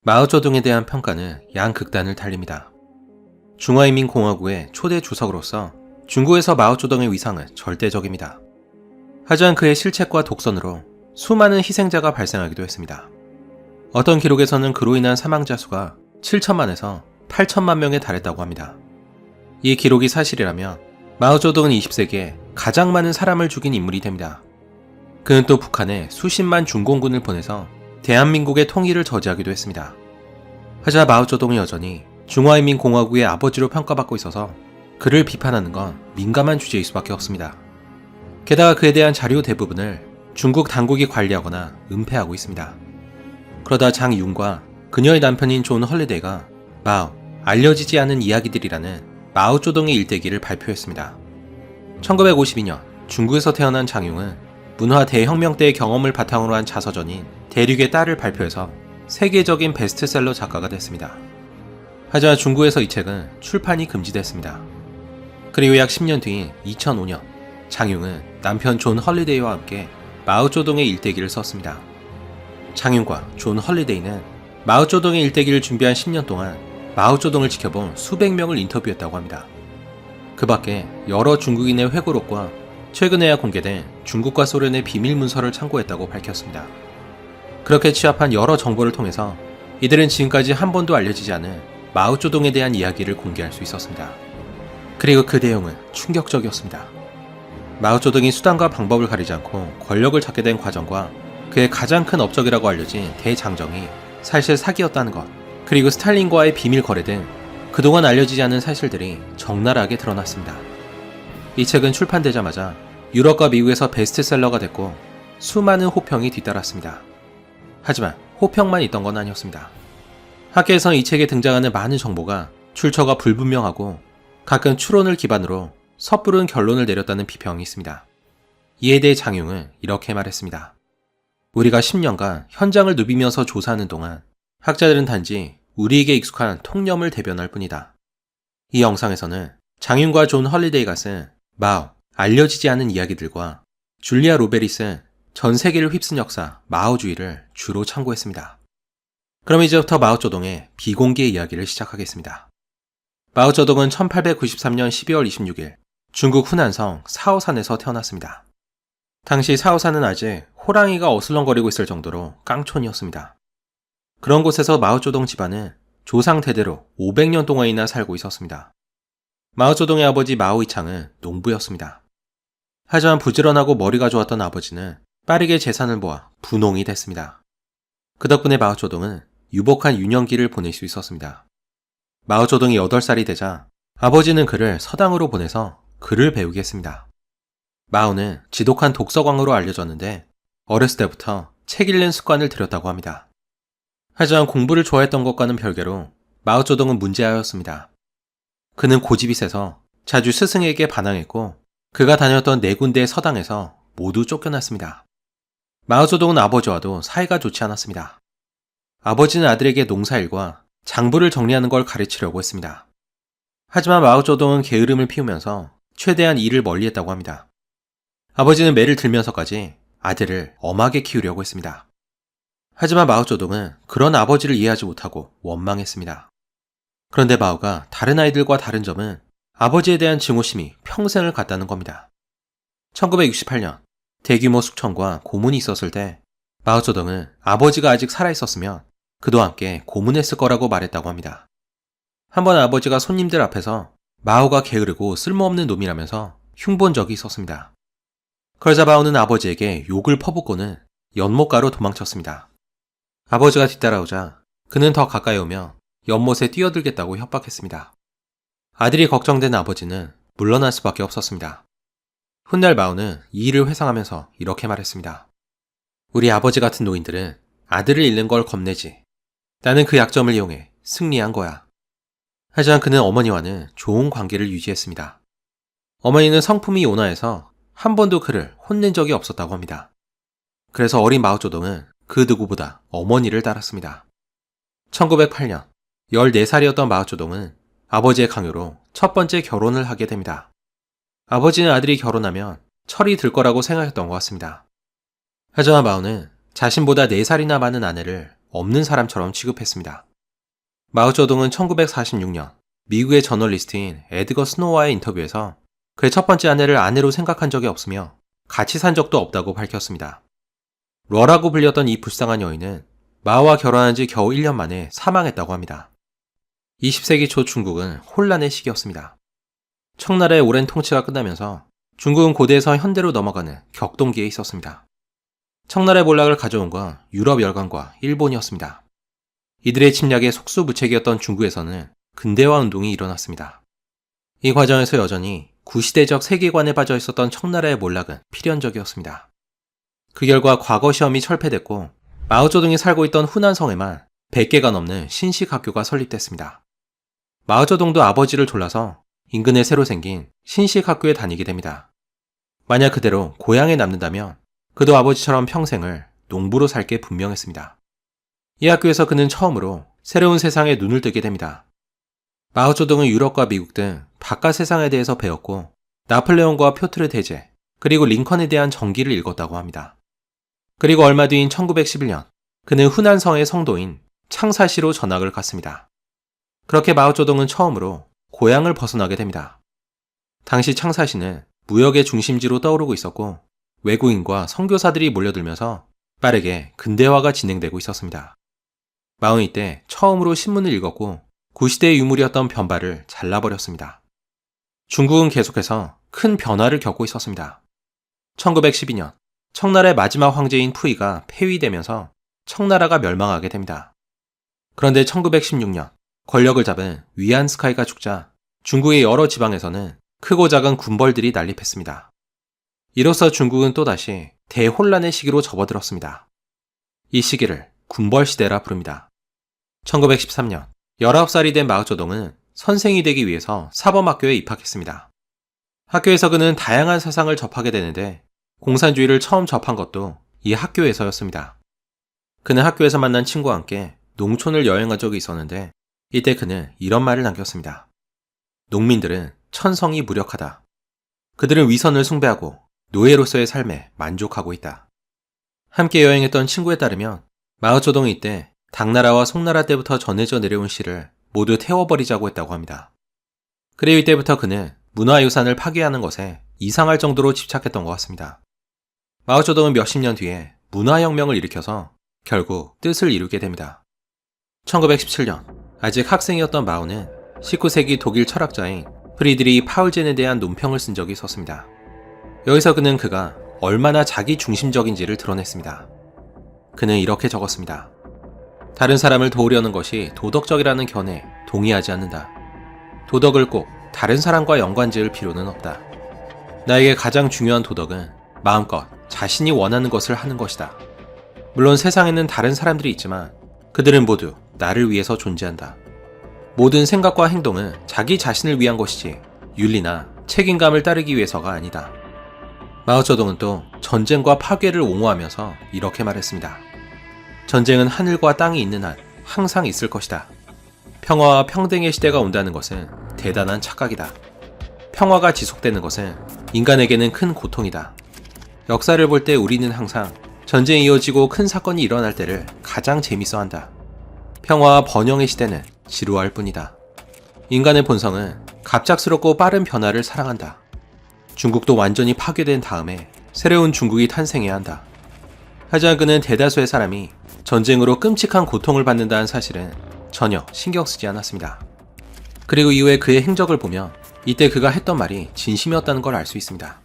마오쩌둥에 대한 평가는 양극단을 달립니다. 중화인민공화국의 초대 주석으로서 중국에서 마오쩌둥의 위상은 절대적입니다. 하지만 그의 실책과 독선으로 수많은 희생자가 발생하기도 했습니다. 어떤 기록에서는 그로 인한 사망자 수가 7천만에서 8천만 명에 달했다고 합니다. 이 기록이 사실이라면 마오쩌둥은 20세기에 가장 많은 사람을 죽인 인물이 됩니다. 그는 또 북한에 수십만 중공군을 보내서 대한민국의 통일을 저지하기도 했습니다. 하지만 마오쩌둥은 여전히 중화인민공화국의 아버지로 평가받고 있어서 그를 비판하는 건 민감한 주제일 수밖에 없습니다. 게다가 그에 대한 자료 대부분을 중국 당국이 관리하거나 은폐하고 있습니다. 그러다 장윤과 그녀의 남편인 존 헐리데이가 마오, 알려지지 않은 이야기들이라는 마오쩌둥의 일대기를 발표했습니다. 1952년 중국에서 태어난 장윤은 문화 대혁명 때의 경험을 바탕으로 한 자서전인 대륙의 딸을 발표해서 세계적인 베스트셀러 작가가 됐습니다. 하지만 중국에서 이 책은 출판이 금지됐습니다. 그리고 약 10년 뒤인 2005년 장윤은 남편 존 헐리데이와 함께 마오쩌둥의 일대기를 썼습니다. 장윤과 존 헐리데이는 마오쩌둥의 일대기를 준비한 10년 동안 마오쩌둥을 지켜본 수백 명을 인터뷰했다고 합니다. 그 밖에 여러 중국인의 회고록과 최근에야 공개된 중국과 소련의 비밀 문서를 참고했다고 밝혔습니다. 그렇게 취합한 여러 정보를 통해서 이들은 지금까지 한 번도 알려지지 않은 마오쩌둥에 대한 이야기를 공개할 수 있었습니다. 그리고 그 내용은 충격적이었습니다. 마오쩌둥이 수단과 방법을 가리지 않고 권력을 잡게 된 과정과 그의 가장 큰 업적이라고 알려진 대장정이 사실 사기였다는 것, 그리고 스탈린과의 비밀 거래 등 그동안 알려지지 않은 사실들이 적나라하게 드러났습니다. 이 책은 출판되자마자 유럽과 미국에서 베스트셀러가 됐고 수많은 호평이 뒤따랐습니다. 하지만 호평만 있던 건 아니었습니다. 학계에서는 이 책에 등장하는 많은 정보가 출처가 불분명하고 가끔 추론을 기반으로 섣부른 결론을 내렸다는 비평이 있습니다. 이에 대해 장윤은 이렇게 말했습니다. 우리가 10년간 현장을 누비면서 조사하는 동안 학자들은 단지 우리에게 익숙한 통념을 대변할 뿐이다. 이 영상에서는 장윤과 존 헐리데이가 쓴 마오, 알려지지 않은 이야기들과 줄리아 로베리 쓴 전 세계를 휩쓴 역사, 마오주의를 주로 참고했습니다. 그럼 이제부터 마오쩌둥의 비공개 이야기를 시작하겠습니다. 마오쩌둥은 1893년 12월 26일 중국 후난성 사오산에서 태어났습니다. 당시 사오산은 아직 호랑이가 어슬렁거리고 있을 정도로 깡촌이었습니다. 그런 곳에서 마오쩌둥 집안은 조상 대대로 500년 동안이나 살고 있었습니다. 마오쩌둥의 아버지 마오이창은 농부였습니다. 하지만 부지런하고 머리가 좋았던 아버지는 빠르게 재산을 모아 분홍이 됐습니다. 그 덕분에 마오쩌둥은 유복한 유년기를 보낼 수 있었습니다. 마오쩌둥이 8살이 되자 아버지는 그를 서당으로 보내서 글을 배우게 했습니다. 마오는 지독한 독서광으로 알려졌는데 어렸을 때부터 책 읽는 습관을 들였다고 합니다. 하지만 공부를 좋아했던 것과는 별개로 마오쩌둥은 문제아였습니다. 그는 고집이 세서 자주 스승에게 반항했고 그가 다녔던 4군데의 서당에서 모두 쫓겨났습니다. 마오쩌둥은 아버지와도 사이가 좋지 않았습니다. 아버지는 아들에게 농사일과 장부를 정리하는 걸 가르치려고 했습니다. 하지만 마오쩌둥은 게으름을 피우면서 최대한 일을 멀리했다고 합니다. 아버지는 매를 들면서까지 아들을 엄하게 키우려고 했습니다. 하지만 마오쩌둥은 그런 아버지를 이해하지 못하고 원망했습니다. 그런데 마오가 다른 아이들과 다른 점은 아버지에 대한 증오심이 평생을 갔다는 겁니다. 1968년 대규모 숙청과 고문이 있었을 때 마오쩌둥은 아버지가 아직 살아있었으면 그도 함께 고문했을 거라고 말했다고 합니다. 한번 아버지가 손님들 앞에서 마오가 게으르고 쓸모없는 놈이라면서 흉본 적이 있었습니다. 그러자 마오는 아버지에게 욕을 퍼붓고는 연못가로 도망쳤습니다. 아버지가 뒤따라오자 그는 더 가까이 오며 연못에 뛰어들겠다고 협박했습니다. 아들이 걱정된 아버지는 물러날 수밖에 없었습니다. 훗날 마오는 이 일을 회상하면서 이렇게 말했습니다. 우리 아버지 같은 노인들은 아들을 잃는 걸 겁내지. 나는 그 약점을 이용해 승리한 거야. 하지만 그는 어머니와는 좋은 관계를 유지했습니다. 어머니는 성품이 온화해서 한 번도 그를 혼낸 적이 없었다고 합니다. 그래서 어린 마오쩌둥은 그 누구보다 어머니를 따랐습니다. 1908년 14살이었던 마오쩌둥은 아버지의 강요로 첫 번째 결혼을 하게 됩니다. 아버지는 아들이 결혼하면 철이 들 거라고 생각했던 것 같습니다. 하지만 마오는 자신보다 4살이나 많은 아내를 없는 사람처럼 취급했습니다. 마오쩌둥은 1946년 미국의 저널리스트인 에드거 스노와의 인터뷰에서 그의 첫 번째 아내를 아내로 생각한 적이 없으며 같이 산 적도 없다고 밝혔습니다. 러라고 불렸던 이 불쌍한 여인은 마오와 결혼한 지 겨우 1년 만에 사망했다고 합니다. 20세기 초 중국은 혼란의 시기였습니다. 청나라의 오랜 통치가 끝나면서 중국은 고대에서 현대로 넘어가는 격동기에 있었습니다. 청나라의 몰락을 가져온 건 유럽 열강과 일본이었습니다. 이들의 침략에 속수무책이었던 중국에서는 근대화 운동이 일어났습니다. 이 과정에서 여전히 구시대적 세계관에 빠져 있었던 청나라의 몰락은 필연적이었습니다. 그 결과 과거 시험이 철폐됐고 마오쩌둥이 살고 있던 후난성에만 100개가 넘는 신식 학교가 설립됐습니다. 마오쩌둥도 아버지를 졸라서 인근에 새로 생긴 신식 학교에 다니게 됩니다. 만약 그대로 고향에 남는다면 그도 아버지처럼 평생을 농부로 살 게 분명했습니다. 이 학교에서 그는 처음으로 새로운 세상에 눈을 뜨게 됩니다. 마오쩌둥은 유럽과 미국 등 바깥 세상에 대해서 배웠고 나폴레옹과 표트르 대제 그리고 링컨에 대한 전기를 읽었다고 합니다. 그리고 얼마 뒤인 1911년 그는 후난성의 성도인 창사시로 전학을 갔습니다. 그렇게 마오쩌둥은 처음으로 고향을 벗어나게 됩니다. 당시 창사시는 무역의 중심지로 떠오르고 있었고 외국인과 선교사들이 몰려들면서 빠르게 근대화가 진행되고 있었습니다. 마오는 이때 처음으로 신문을 읽었고 구시대의 유물이었던 변발을 잘라버렸습니다. 중국은 계속해서 큰 변화를 겪고 있었습니다. 1912년 청나라의 마지막 황제인 푸이가 폐위되면서 청나라가 멸망하게 됩니다. 그런데 1916년 권력을 잡은 위안스카이가 죽자 중국의 여러 지방에서는 크고 작은 군벌들이 난립했습니다. 이로써 중국은 또다시 대혼란의 시기로 접어들었습니다. 이 시기를 군벌시대라 부릅니다. 1913년 19살이 된 마오쩌둥은 선생이 되기 위해서 사범학교에 입학했습니다. 학교에서 그는 다양한 사상을 접하게 되는데 공산주의를 처음 접한 것도 이 학교에서였습니다. 그는 학교에서 만난 친구와 함께 농촌을 여행한 적이 있었는데 이때 그는 이런 말을 남겼습니다. 농민들은 천성이 무력하다. 그들은 위선을 숭배하고 노예로서의 삶에 만족하고 있다. 함께 여행했던 친구에 따르면 마오쩌둥은 이때 당나라와 송나라 때부터 전해져 내려온 시를 모두 태워버리자고 했다고 합니다. 그리고 이때부터 그는 문화유산을 파괴하는 것에 이상할 정도로 집착했던 것 같습니다. 마오쩌둥은 몇십 년 뒤에 문화혁명을 일으켜서 결국 뜻을 이루게 됩니다. 1917년 아직 학생이었던 마오는 19세기 독일 철학자인 프리드리히 파울젠에 대한 논평을 쓴 적이 있었습니다. 여기서 그가 얼마나 자기 중심적인지를 드러냈습니다. 그는 이렇게 적었습니다. 다른 사람을 도우려는 것이 도덕적이라는 견해에 동의하지 않는다. 도덕을 꼭 다른 사람과 연관지을 필요는 없다. 나에게 가장 중요한 도덕은 마음껏 자신이 원하는 것을 하는 것이다. 물론 세상에는 다른 사람들이 있지만 그들은 모두 나를 위해서 존재한다. 모든 생각과 행동은 자기 자신을 위한 것이지 윤리나 책임감을 따르기 위해서가 아니다. 마오쩌둥은 또 전쟁과 파괴를 옹호하면서 이렇게 말했습니다. 전쟁은 하늘과 땅이 있는 한 항상 있을 것이다. 평화와 평등의 시대가 온다는 것은 대단한 착각이다. 평화가 지속되는 것은 인간에게는 큰 고통이다. 역사를 볼 때 우리는 항상 전쟁이 이어지고 큰 사건이 일어날 때를 가장 재밌어 한다. 평화와 번영의 시대는 지루할 뿐이다. 인간의 본성은 갑작스럽고 빠른 변화를 사랑한다. 중국도 완전히 파괴된 다음에 새로운 중국이 탄생해야 한다. 하지만 그는 대다수의 사람이 전쟁으로 끔찍한 고통을 받는다는 사실은 전혀 신경 쓰지 않았습니다. 그리고 이후에 그의 행적을 보면 이때 그가 했던 말이 진심이었다는 걸 알 수 있습니다.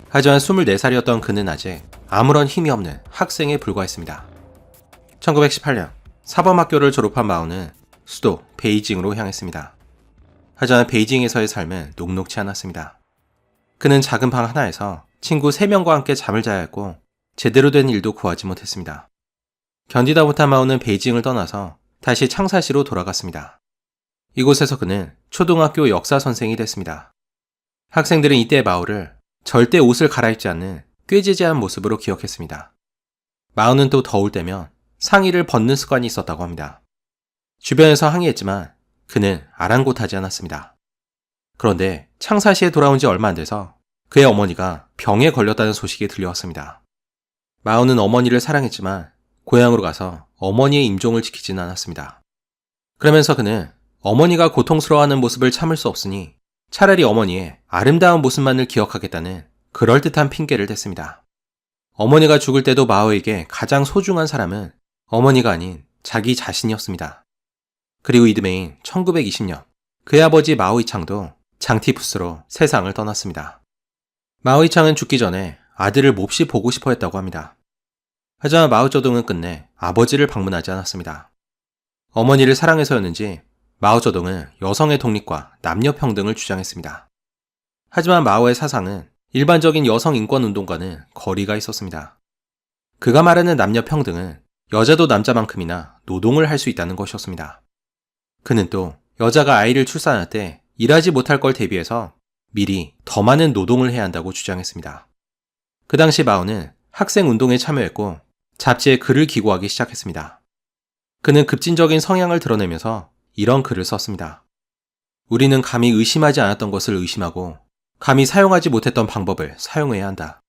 하지만 24살이었던 그는 아직 아무런 힘이 없는 학생에 불과했습니다. 1918년 사범학교를 졸업한 마오는 수도 베이징으로 향했습니다. 하지만 베이징에서의 삶은 녹록지 않았습니다. 그는 작은 방 하나에서 친구 3명과 함께 잠을 자야 했고 제대로 된 일도 구하지 못했습니다. 견디다 못한 마오는 베이징을 떠나서 다시 창사시로 돌아갔습니다. 이곳에서 그는 초등학교 역사 선생이 됐습니다. 학생들은 이때 마오를 절대 옷을 갈아입지 않는 꾀지지한 모습으로 기억했습니다. 마오는 또 더울 때면 상의를 벗는 습관이 있었다고 합니다. 주변에서 항의했지만 그는 아랑곳하지 않았습니다. 그런데 창사시에 돌아온 지 얼마 안 돼서 그의 어머니가 병에 걸렸다는 소식이 들려왔습니다. 마오는 어머니를 사랑했지만 고향으로 가서 어머니의 임종을 지키진 않았습니다. 그러면서 그는 어머니가 고통스러워하는 모습을 참을 수 없으니 차라리 어머니의 아름다운 모습만을 기억하겠다는 그럴듯한 핑계를 댔습니다. 어머니가 죽을 때도 마오에게 가장 소중한 사람은 어머니가 아닌 자기 자신이었습니다. 그리고 이듬해인 1920년 그의 아버지 마오이창도 장티푸스로 세상을 떠났습니다. 마오이창은 죽기 전에 아들을 몹시 보고 싶어 했다고 합니다. 하지만 마오쩌둥은 끝내 아버지를 방문하지 않았습니다. 어머니를 사랑해서였는지 마오쩌둥은 여성의 독립과 남녀 평등을 주장했습니다. 하지만 마오의 사상은 일반적인 여성 인권 운동과는 거리가 있었습니다. 그가 말하는 남녀 평등은 여자도 남자만큼이나 노동을 할 수 있다는 것이었습니다. 그는 또 여자가 아이를 출산할 때 일하지 못할 걸 대비해서 미리 더 많은 노동을 해야 한다고 주장했습니다. 그 당시 마오는 학생 운동에 참여했고 잡지에 글을 기고하기 시작했습니다. 그는 급진적인 성향을 드러내면서 이런 글을 썼습니다. 우리는 감히 의심하지 않았던 것을 의심하고 감히 사용하지 못했던 방법을 사용해야 한다.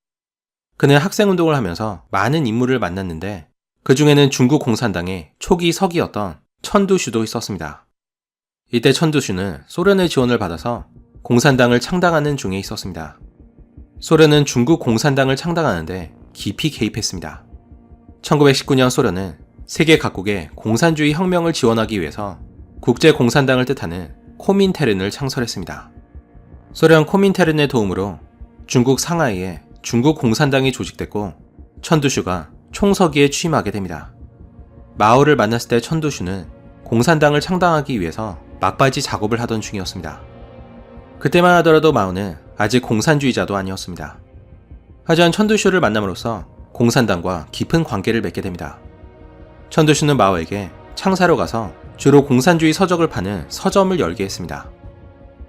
그는 학생 운동을 하면서 많은 인물을 만났는데 그 중에는 중국 공산당의 초기 서기였던 천두슈도 있었습니다. 이때 천두슈는 소련의 지원을 받아서 공산당을 창당하는 중에 있었습니다. 소련은 중국 공산당을 창당하는데 깊이 개입했습니다. 1919년 소련은 세계 각국의 공산주의 혁명을 지원하기 위해서 국제공산당을 뜻하는 코민테른을 창설했습니다. 소련 코민테른의 도움으로 중국 상하이에 중국 공산당이 조직됐고 천두슈가 총서기에 취임하게 됩니다. 마오를 만났을 때 천두슈는 공산당을 창당하기 위해서 막바지 작업을 하던 중이었습니다. 그때만 하더라도 마오는 아직 공산주의자도 아니었습니다. 하지만 천두슈를 만남으로써 공산당과 깊은 관계를 맺게 됩니다. 천두슈는 마오에게 창사로 가서 주로 공산주의 서적을 파는 서점을 열게 했습니다.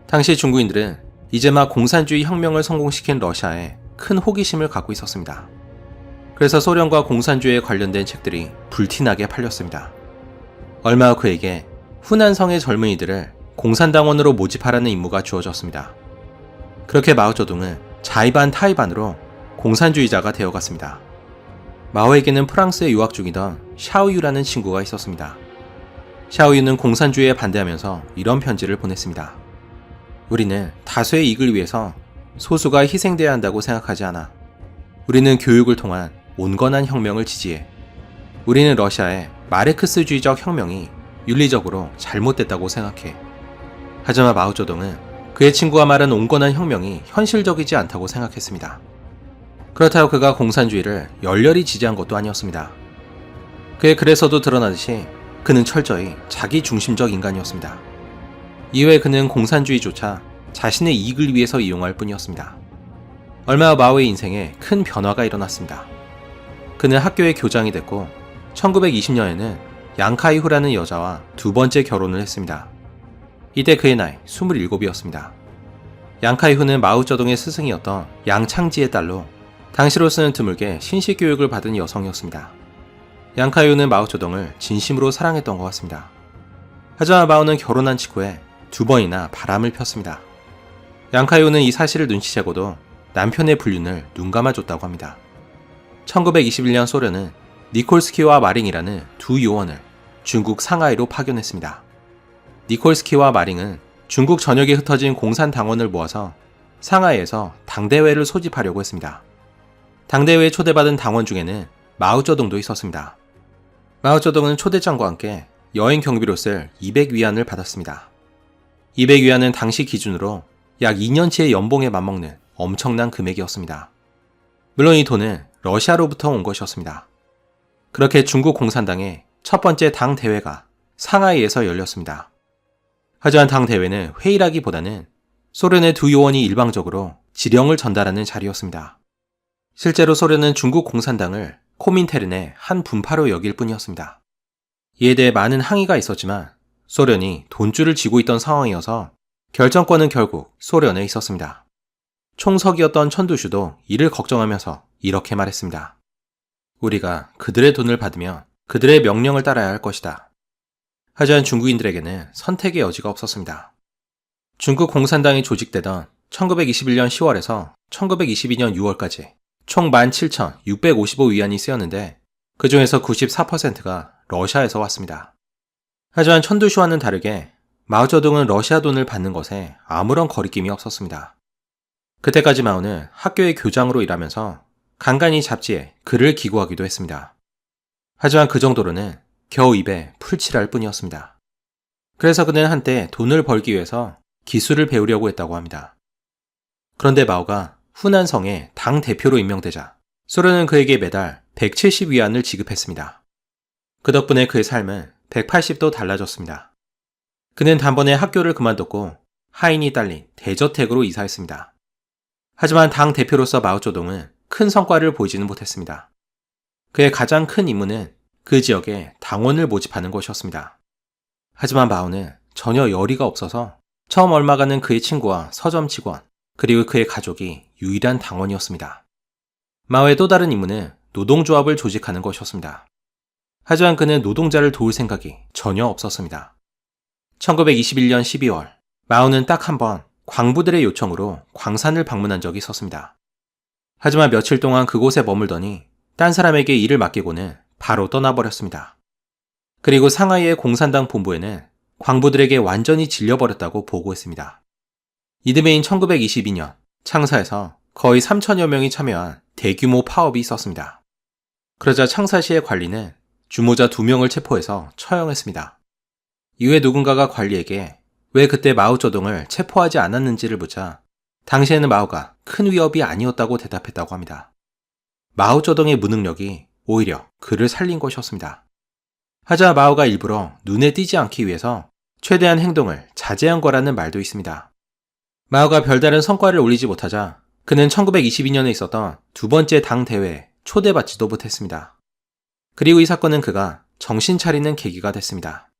당시 중국인들은 이제 막 공산주의 혁명을 성공시킨 러시아에 큰 호기심을 갖고 있었습니다. 그래서 소련과 공산주의에 관련된 책들이 불티나게 팔렸습니다. 얼마 후 그에게 후난성의 젊은이들을 공산당원으로 모집하라는 임무가 주어졌습니다. 그렇게 마오쩌둥은 자이반 타이반으로 공산주의자가 되어갔습니다. 마오에게는 프랑스에 유학 중이던 샤오유라는 친구가 있었습니다. 샤오유는 공산주의에 반대하면서 이런 편지를 보냈습니다. 우리는 다수의 이익을 위해서 소수가 희생돼야 한다고 생각하지 않아. 우리는 교육을 통한 온건한 혁명을 지지해. 우리는 러시아의 마르크스주의적 혁명이 윤리적으로 잘못됐다고 생각해. 하지만 마오쩌둥은 그의 친구가 말한 온건한 혁명이 현실적이지 않다고 생각했습니다. 그렇다고 그가 공산주의를 열렬히 지지한 것도 아니었습니다. 그의 글에서도 드러나듯이 그는 철저히 자기 중심적 인간이었습니다. 이후에 그는 공산주의조차 자신의 이익을 위해서 이용할 뿐이었습니다. 얼마 후 마오의 인생에 큰 변화가 일어났습니다. 그는 학교의 교장이 됐고 1920년에는 양카이후라는 여자와 두 번째 결혼을 했습니다. 이때 그의 나이 27이었습니다. 양카이후는 마오쩌둥의 스승이었던 양창지의 딸로 당시로서는 드물게 신식교육을 받은 여성이었습니다. 양카이후는 마오쩌둥을 진심으로 사랑했던 것 같습니다. 하지만 마오는 결혼한 직후에 두 번이나 바람을 폈습니다. 양카이후는 이 사실을 눈치채고도 남편의 불륜을 눈감아줬다고 합니다. 1921년 소련은 니콜스키와 마링이라는 두 요원을 중국 상하이로 파견했습니다. 니콜스키와 마링은 중국 전역에 흩어진 공산당원을 모아서 상하이에서 당대회를 소집하려고 했습니다. 당대회에 초대받은 당원 중에는 마오쩌둥도 있었습니다. 마오쩌둥은 초대장과 함께 여행 경비로 쓸 200위안을 받았습니다. 200위안은 당시 기준으로 약 2년치의 연봉에 맞먹는 엄청난 금액이었습니다. 물론 이 돈은 러시아로부터 온 것이었습니다. 그렇게 중국 공산당의 첫 번째 당 대회가 상하이에서 열렸습니다. 하지만 당 대회는 회의라기보다는 소련의 두 요원이 일방적으로 지령을 전달하는 자리였습니다. 실제로 소련은 중국 공산당을 코민테른의 한 분파로 여길 뿐이었습니다. 이에 대해 많은 항의가 있었지만 소련이 돈줄을 쥐고 있던 상황이어서 결정권은 결국 소련에 있었습니다. 총석이었던 천두슈도 이를 걱정하면서 이렇게 말했습니다. 우리가 그들의 돈을 받으면 그들의 명령을 따라야 할 것이다. 하지만 중국인들에게는 선택의 여지가 없었습니다. 중국 공산당이 조직되던 1921년 10월에서 1922년 6월까지 총 17,655위안이 쓰였는데 그 중에서 94%가 러시아에서 왔습니다. 하지만 천두시와는 다르게 마오쩌둥은 러시아 돈을 받는 것에 아무런 거리낌이 없었습니다. 그때까지 마오는 학교의 교장으로 일하면서 간간히 잡지에 글을 기고하기도 했습니다. 하지만 그 정도로는 겨우 입에 풀칠할 뿐이었습니다. 그래서 그는 한때 돈을 벌기 위해서 기술을 배우려고 했다고 합니다. 그런데 마오가 후난성의 당 대표로 임명되자 소련은 그에게 매달 170위안을 지급했습니다. 그 덕분에 그의 삶은 180도 달라졌습니다. 그는 단번에 학교를 그만뒀고 하인이 딸린 대저택으로 이사했습니다. 하지만 당 대표로서 마오쩌둥은 큰 성과를 보이지는 못했습니다. 그의 가장 큰 임무는 그 지역에 당원을 모집하는 것이었습니다. 하지만 마오는 전혀 열의가 없어서 처음 얼마 가는 그의 친구와 서점 직원, 그리고 그의 가족이 유일한 당원이었습니다. 마오의 또 다른 임무는 노동조합을 조직하는 것이었습니다. 하지만 그는 노동자를 도울 생각이 전혀 없었습니다. 1921년 12월, 마오는 딱 한 번 광부들의 요청으로 광산을 방문한 적이 있었습니다. 하지만 며칠 동안 그곳에 머물더니 딴 사람에게 일을 맡기고는 바로 떠나버렸습니다. 그리고 상하이의 공산당 본부에는 광부들에게 완전히 질려버렸다고 보고했습니다. 이듬해인 1922년 창사에서 거의 3천여 명이 참여한 대규모 파업이 있었습니다. 그러자 창사시의 관리는 주모자 2명을 체포해서 처형했습니다. 이후에 누군가가 관리에게 왜 그때 마오쩌둥을 체포하지 않았는지를 묻자 당시에는 마오가 큰 위협이 아니었다고 대답했다고 합니다. 마오쩌둥의 무능력이 오히려 그를 살린 것이었습니다. 하지만 마오가 일부러 눈에 띄지 않기 위해서 최대한 행동을 자제한 거라는 말도 있습니다. 마오가 별다른 성과를 올리지 못하자 그는 1922년에 있었던 두 번째 당 대회에 초대받지도 못했습니다. 그리고 이 사건은 그가 정신 차리는 계기가 됐습니다.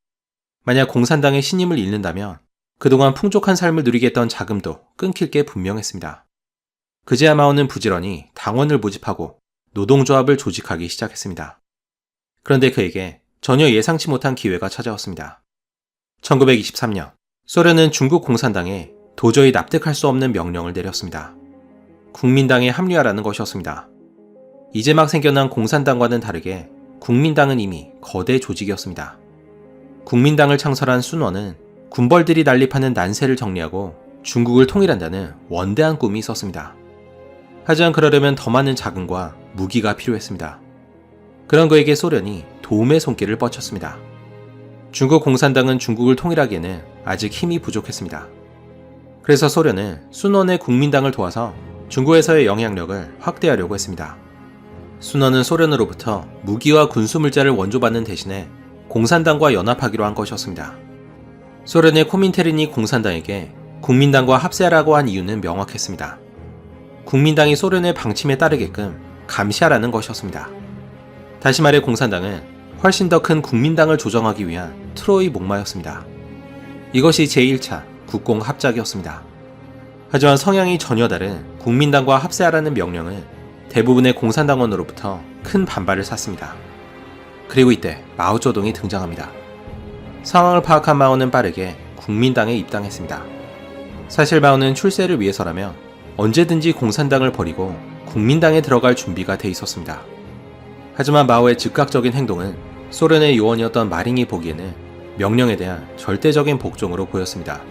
만약 공산당의 신임을 잃는다면 그동안 풍족한 삶을 누리게 했던 자금도 끊길 게 분명했습니다. 그제야 마오는 부지런히 당원을 모집하고 노동조합을 조직하기 시작했습니다. 그런데 그에게 전혀 예상치 못한 기회가 찾아왔습니다. 1923년, 소련은 중국 공산당에 도저히 납득할 수 없는 명령을 내렸습니다. 국민당에 합류하라는 것이었습니다. 이제 막 생겨난 공산당과는 다르게 국민당은 이미 거대 조직이었습니다. 국민당을 창설한 순원은 군벌들이 난립하는 난세를 정리하고 중국을 통일한다는 원대한 꿈이 있었습니다. 하지만 그러려면 더 많은 자금과 무기가 필요했습니다. 그런 그에게 소련이 도움의 손길을 뻗쳤습니다. 중국 공산당은 중국을 통일하기에는 아직 힘이 부족했습니다. 그래서 소련은 순원의 국민당을 도와서 중국에서의 영향력을 확대하려고 했습니다. 순원은 소련으로부터 무기와 군수물자를 원조받는 대신에 공산당과 연합하기로 한 것이었습니다. 소련의 코민테르니 공산당에게 국민당과 합세하라고 한 이유는 명확했습니다. 국민당이 소련의 방침에 따르게끔 감시하라는 것이었습니다. 다시 말해 공산당은 훨씬 더 큰 국민당을 조정하기 위한 트로이 목마였습니다. 이것이 제1차 국공합작이었습니다. 하지만 성향이 전혀 다른 국민당과 합세하라는 명령은 대부분의 공산당원으로부터 큰 반발을 샀습니다. 그리고 이때 마오쩌둥이 등장합니다. 상황을 파악한 마오는 빠르게 국민당에 입당했습니다. 사실 마오는 출세를 위해서라면 언제든지 공산당을 버리고 국민당에 들어갈 준비가 돼 있었습니다. 하지만 마오의 즉각적인 행동은 소련의 요원이었던 마링이 보기에는 명령에 대한 절대적인 복종으로 보였습니다.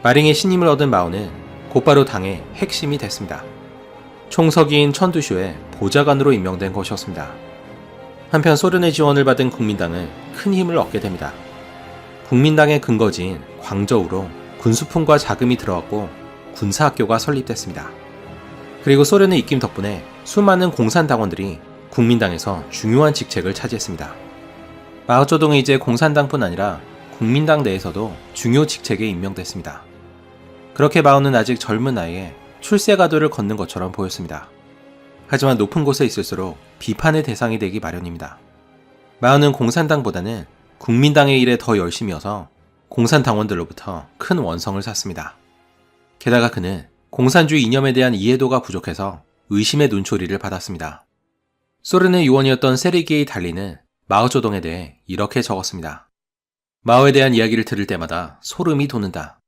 마링의 신임을 얻은 마오는 곧바로 당의 핵심이 됐습니다. 총서기인 천두쇼의 보좌관으로 임명된 것이었습니다. 한편 소련의 지원을 받은 국민당은 큰 힘을 얻게 됩니다. 국민당의 근거지인 광저우로 군수품과 자금이 들어왔고 군사학교가 설립됐습니다. 그리고 소련의 입김 덕분에 수많은 공산당원들이 국민당에서 중요한 직책을 차지했습니다. 마오쩌둥은 이제 공산당뿐 아니라 국민당 내에서도 중요 직책에 임명됐습니다. 그렇게 마오는 아직 젊은 나이에 출세가도를 걷는 것처럼 보였습니다. 하지만 높은 곳에 있을수록 비판의 대상이 되기 마련입니다. 마오는 공산당보다는 국민당의 일에 더 열심이어서 공산당원들로부터 큰 원성을 샀습니다. 게다가 그는 공산주의 이념에 대한 이해도가 부족해서 의심의 눈초리를 받았습니다. 소련의 요원이었던 세르게이 달리는 마오쩌둥에 대해 이렇게 적었습니다. 마오에 대한 이야기를 들을 때마다 소름이 돋는다.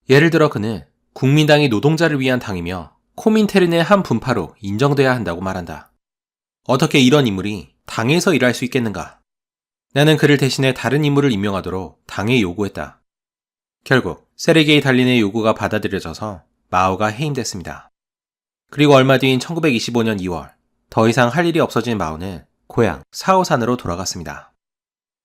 예를 들어 그는 국민당이 노동자를 위한 당이며 코민테른의 한 분파로 인정돼야 한다고 말한다. 어떻게 이런 인물이 당에서 일할 수 있겠는가? 나는 그를 대신해 다른 인물을 임명하도록 당에 요구했다. 결국 세르게이 달린의 요구가 받아들여져서 마오가 해임됐습니다. 그리고 얼마 뒤인 1925년 2월, 더 이상 할 일이 없어진 마오는 고향 사오산으로 돌아갔습니다.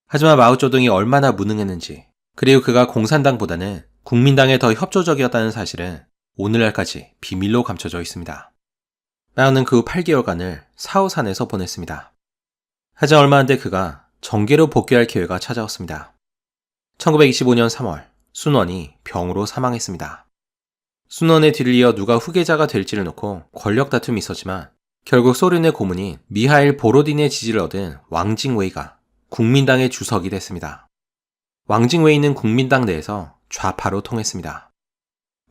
하지만 마오쩌둥이 얼마나 무능했는지, 그리고 그가 공산당보다는 국민당에 더 협조적이었다는 사실은 오늘날까지 비밀로 감춰져 있습니다. 마오는 그 후 8개월간을 사오산에서 보냈습니다. 하지만 얼마 안 뒤 그가 정계로 복귀할 기회가 찾아왔습니다. 1925년 3월, 순원이 병으로 사망했습니다. 순원의 뒤를 이어 누가 후계자가 될지를 놓고 권력 다툼이 있었지만 결국 소련의 고문인 미하일 보로딘의 지지를 얻은 왕징웨이가 국민당의 주석이 됐습니다. 왕징웨이는 국민당 내에서 좌파로 통했습니다.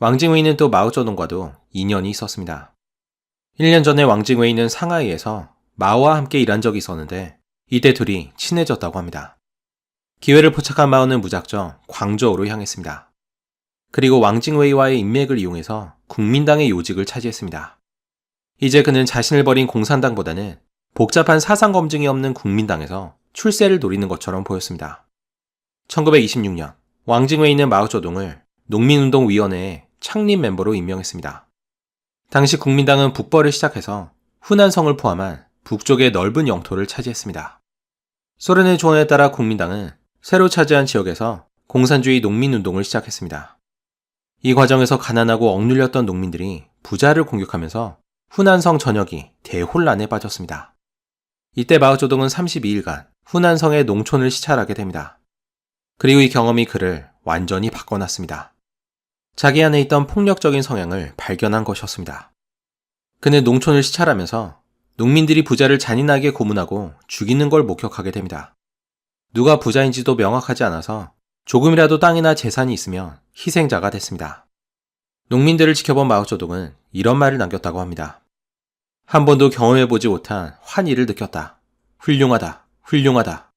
왕징웨이는 또 마오쩌둥과도 인연이 있었습니다. 1년 전에 왕징웨이는 상하이에서 마오와 함께 일한 적이 있었는데 이때 둘이 친해졌다고 합니다. 기회를 포착한 마오는 무작정 광저우로 향했습니다. 그리고 왕징웨이와의 인맥을 이용해서 국민당의 요직을 차지했습니다. 이제 그는 자신을 버린 공산당보다는 복잡한 사상 검증이 없는 국민당에서 출세를 노리는 것처럼 보였습니다. 1926년 왕징웨이는 마오쩌둥을 농민운동위원회의 창립 멤버로 임명했습니다. 당시 국민당은 북벌을 시작해서 후난성을 포함한 북쪽의 넓은 영토를 차지했습니다. 소련의 조언에 따라 국민당은 새로 차지한 지역에서 공산주의 농민운동을 시작했습니다. 이 과정에서 가난하고 억눌렸던 농민들이 부자를 공격하면서 후난성 전역이 대혼란에 빠졌습니다. 이때 마오쩌둥은 32일간 후난성의 농촌을 시찰하게 됩니다. 그리고 이 경험이 그를 완전히 바꿔놨습니다. 자기 안에 있던 폭력적인 성향을 발견한 것이었습니다. 그는 농촌을 시찰하면서 농민들이 부자를 잔인하게 고문하고 죽이는 걸 목격하게 됩니다. 누가 부자인지도 명확하지 않아서 조금이라도 땅이나 재산이 있으면 희생자가 됐습니다. 농민들을 지켜본 마오쩌둥은 이런 말을 남겼다고 합니다. 한 번도 경험해보지 못한 환희를 느꼈다. 훌륭하다. 훌륭하다.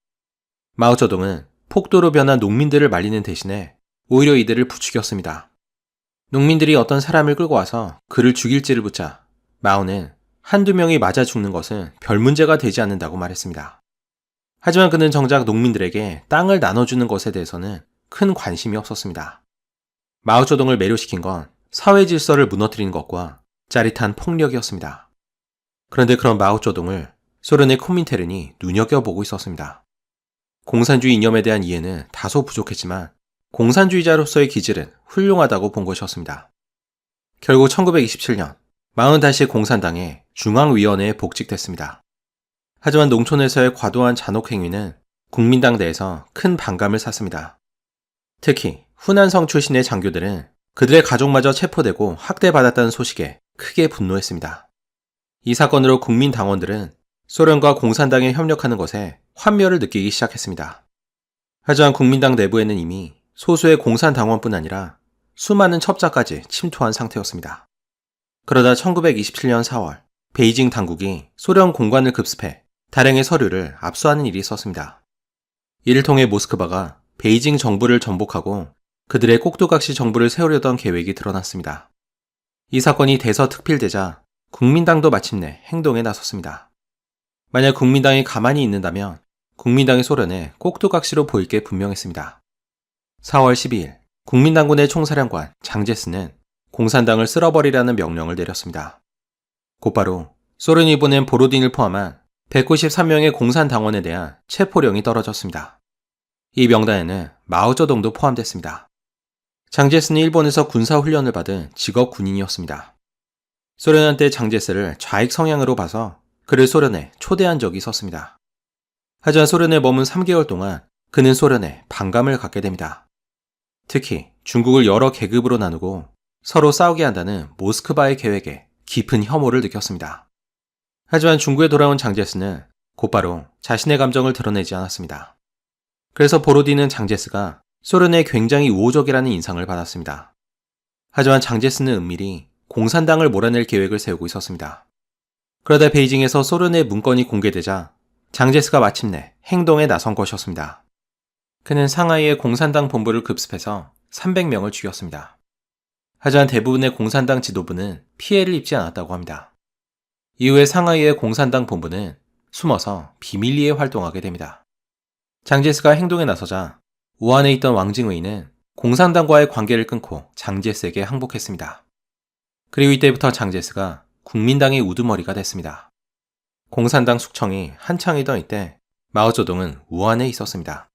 마오쩌둥은 폭도로 변한 농민들을 말리는 대신에 오히려 이들을 부추겼습니다. 농민들이 어떤 사람을 끌고 와서 그를 죽일지를 묻자 마오는 한두 명이 맞아 죽는 것은 별 문제가 되지 않는다고 말했습니다. 하지만 그는 정작 농민들에게 땅을 나눠주는 것에 대해서는 큰 관심이 없었습니다. 마오쩌둥을 매료시킨 건 사회 질서를 무너뜨리는 것과 짜릿한 폭력이었습니다. 그런데 그런 마오쩌둥을 소련의 코민테른이 눈여겨보고 있었습니다. 공산주의 이념에 대한 이해는 다소 부족했지만 공산주의자로서의 기질은 훌륭하다고 본 것이었습니다. 결국 1927년 마오는 다시 공산당의 중앙위원회에 복직됐습니다. 하지만 농촌에서의 과도한 잔혹 행위는 국민당 내에서 큰 반감을 샀습니다. 특히 후난성 출신의 장교들은 그들의 가족마저 체포되고 학대받았다는 소식에 크게 분노했습니다. 이 사건으로 국민당원들은 소련과 공산당에 협력하는 것에 환멸을 느끼기 시작했습니다. 하지만 국민당 내부에는 이미 소수의 공산당원뿐 아니라 수많은 첩자까지 침투한 상태였습니다. 그러다 1927년 4월 베이징 당국이 소련 공관을 급습해 다량의 서류를 압수하는 일이 있었습니다. 이를 통해 모스크바가 베이징 정부를 전복하고 그들의 꼭두각시 정부를 세우려던 계획이 드러났습니다. 이 사건이 대서특필되자 국민당도 마침내 행동에 나섰습니다. 만약 국민당이 가만히 있는다면 국민당이 소련에 꼭두각시로 보일 게 분명했습니다. 4월 12일 국민당군의 총사령관 장제스는 공산당을 쓸어버리라는 명령을 내렸습니다. 곧바로 소련이 보낸 보로딘을 포함한 193명의 공산당원에 대한 체포령이 떨어졌습니다. 이 명단에는 마오쩌둥도 포함됐습니다. 장제스는 일본에서 군사훈련을 받은 직업 군인이었습니다. 소련 한때 장제스를 좌익 성향으로 봐서 그를 소련에 초대한 적이 있었습니다. 하지만 소련에 머문 3개월 동안 그는 소련에 반감을 갖게 됩니다. 특히 중국을 여러 계급으로 나누고 서로 싸우게 한다는 모스크바의 계획에 깊은 혐오를 느꼈습니다. 하지만 중국에 돌아온 장제스는 곧바로 자신의 감정을 드러내지 않았습니다. 그래서 보로딘은 장제스가 소련에 굉장히 우호적이라는 인상을 받았습니다. 하지만 장제스는 은밀히 공산당을 몰아낼 계획을 세우고 있었습니다. 그러다 베이징에서 소련의 문건이 공개되자 장제스가 마침내 행동에 나선 것이었습니다. 그는 상하이의 공산당 본부를 급습해서 300명을 죽였습니다. 하지만 대부분의 공산당 지도부는 피해를 입지 않았다고 합니다. 이후에 상하이의 공산당 본부는 숨어서 비밀리에 활동하게 됩니다. 장제스가 행동에 나서자 우한에 있던 왕징웨이는 공산당과의 관계를 끊고 장제스에게 항복했습니다. 그리고 이때부터 장제스가 국민당의 우두머리가 됐습니다. 공산당 숙청이 한창이던 이때 마오쩌둥은 우한에 있었습니다.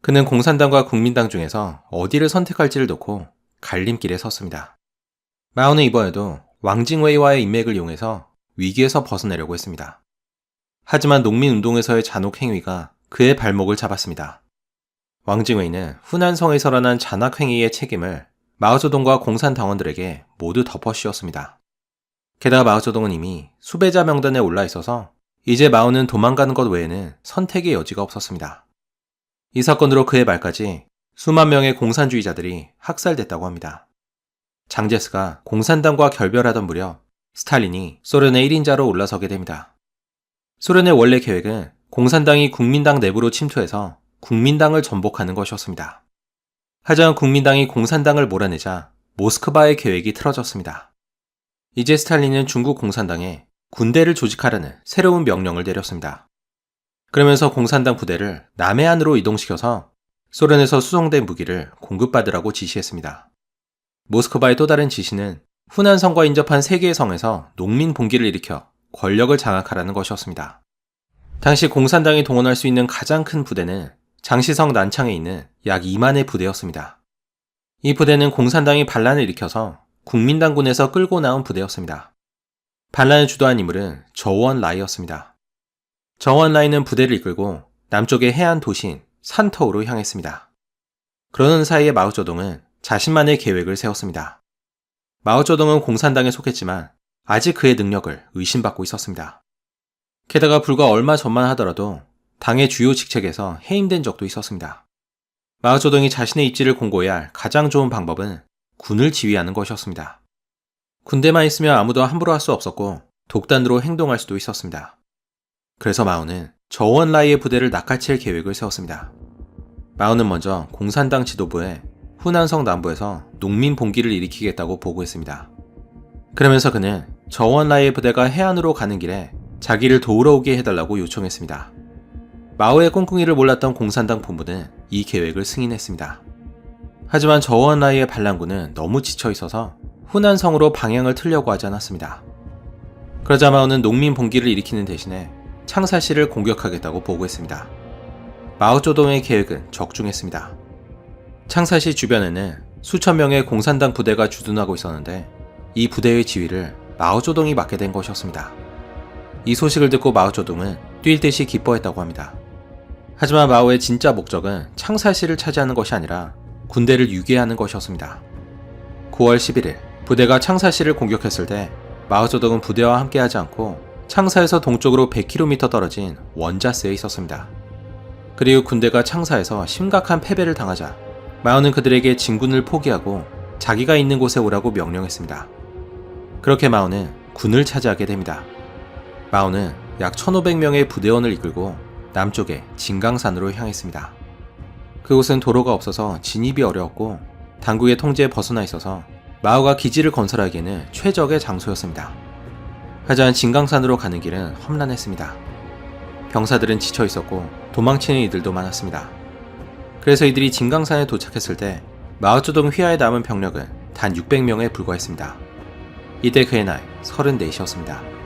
그는 공산당과 국민당 중에서 어디를 선택할지를 놓고 갈림길에 섰습니다. 마오는 이번에도 왕징웨이와의 인맥을 이용해서 위기에서 벗어내려고 했습니다. 하지만 농민운동에서의 잔혹 행위가 그의 발목을 잡았습니다. 왕징웨이는 후난성에서 일어난 잔악행위의 책임을 마오쩌둥과 공산당원들에게 모두 덮어씌웠습니다. 게다가 마오쩌둥은 이미 수배자 명단에 올라 있어서 이제 마오는 도망가는 것 외에는 선택의 여지가 없었습니다. 이 사건으로 그의 말까지 수만 명의 공산주의자들이 학살됐다고 합니다. 장제스가 공산당과 결별하던 무렵 스탈린이 소련의 1인자로 올라서게 됩니다. 소련의 원래 계획은 공산당이 국민당 내부로 침투해서 국민당을 전복하는 것이었습니다. 하지만 국민당이 공산당을 몰아내자 모스크바의 계획이 틀어졌습니다. 이제 스탈린은 중국 공산당에 군대를 조직하라는 새로운 명령을 내렸습니다. 그러면서 공산당 부대를 남해안으로 이동시켜서 소련에서 수송된 무기를 공급받으라고 지시했습니다. 모스크바의 또 다른 지시는 후난성과 인접한 3개의 성에서 농민 봉기를 일으켜 권력을 장악하라는 것이었습니다. 당시 공산당이 동원할 수 있는 가장 큰 부대는 장시성 난창에 있는 약 2만의 부대였습니다. 이 부대는 공산당이 반란을 일으켜서 국민당군에서 끌고 나온 부대였습니다. 반란을 주도한 인물은 저우언라이였습니다. 저우언라이는 부대를 이끌고 남쪽의 해안 도시인 산터우로 향했습니다. 그러는 사이에 마오쩌둥은 자신만의 계획을 세웠습니다. 마오쩌둥은 공산당에 속했지만 아직 그의 능력을 의심받고 있었습니다. 게다가 불과 얼마 전만 하더라도 당의 주요 직책에서 해임된 적도 있었습니다. 마오쩌둥이 자신의 입지를 공고해야 할 가장 좋은 방법은 군을 지휘하는 것이었습니다. 군대만 있으면 아무도 함부로 할 수 없었고 독단으로 행동할 수도 있었습니다. 그래서 마오는 저우언라이의 부대를 낚아챌 계획을 세웠습니다. 마오는 먼저 공산당 지도부에 후난성 남부에서 농민 봉기를 일으키겠다고 보고했습니다. 그러면서 그는 저우언라이의 부대가 해안으로 가는 길에 자기를 도우러 오게 해달라고 요청했습니다. 마오의 꿍꿍이를 몰랐던 공산당 본부는 이 계획을 승인했습니다. 하지만 저우언라이의 반란군은 너무 지쳐있어서 후난성으로 방향을 틀려고 하지 않았습니다. 그러자 마오는 농민 봉기를 일으키는 대신에 창사시를 공격하겠다고 보고했습니다. 마오쩌둥의 계획은 적중했습니다. 창사시 주변에는 수천 명의 공산당 부대가 주둔하고 있었는데 이 부대의 지휘를 마오쩌둥이 맡게 된 것이었습니다. 이 소식을 듣고 마오쩌둥은 뛸 듯이 기뻐했다고 합니다. 하지만 마오의 진짜 목적은 창사시를 차지하는 것이 아니라 군대를 유기하는 것이었습니다. 9월 11일 부대가 창사시를 공격했을 때 마오쩌둥은 부대와 함께하지 않고 창사에서 동쪽으로 100km 떨어진 원자스에 있었습니다. 그리고 군대가 창사에서 심각한 패배를 당하자 마오는 그들에게 진군을 포기하고 자기가 있는 곳에 오라고 명령했습니다. 그렇게 마오는 군을 차지하게 됩니다. 마오는 약 1500명의 부대원을 이끌고 남쪽의 진강산으로 향했습니다. 그곳은 도로가 없어서 진입이 어려웠고 당국의 통제에 벗어나 있어서 마오가 기지를 건설하기에는 최적의 장소였습니다. 하지만 진강산으로 가는 길은 험난했습니다. 병사들은 지쳐 있었고 도망치는 이들도 많았습니다. 그래서 이들이 진강산에 도착했을 때 마오쩌둥 휘하에 남은 병력은 단 600명에 불과했습니다. 이때 그의 나이 34이었습니다.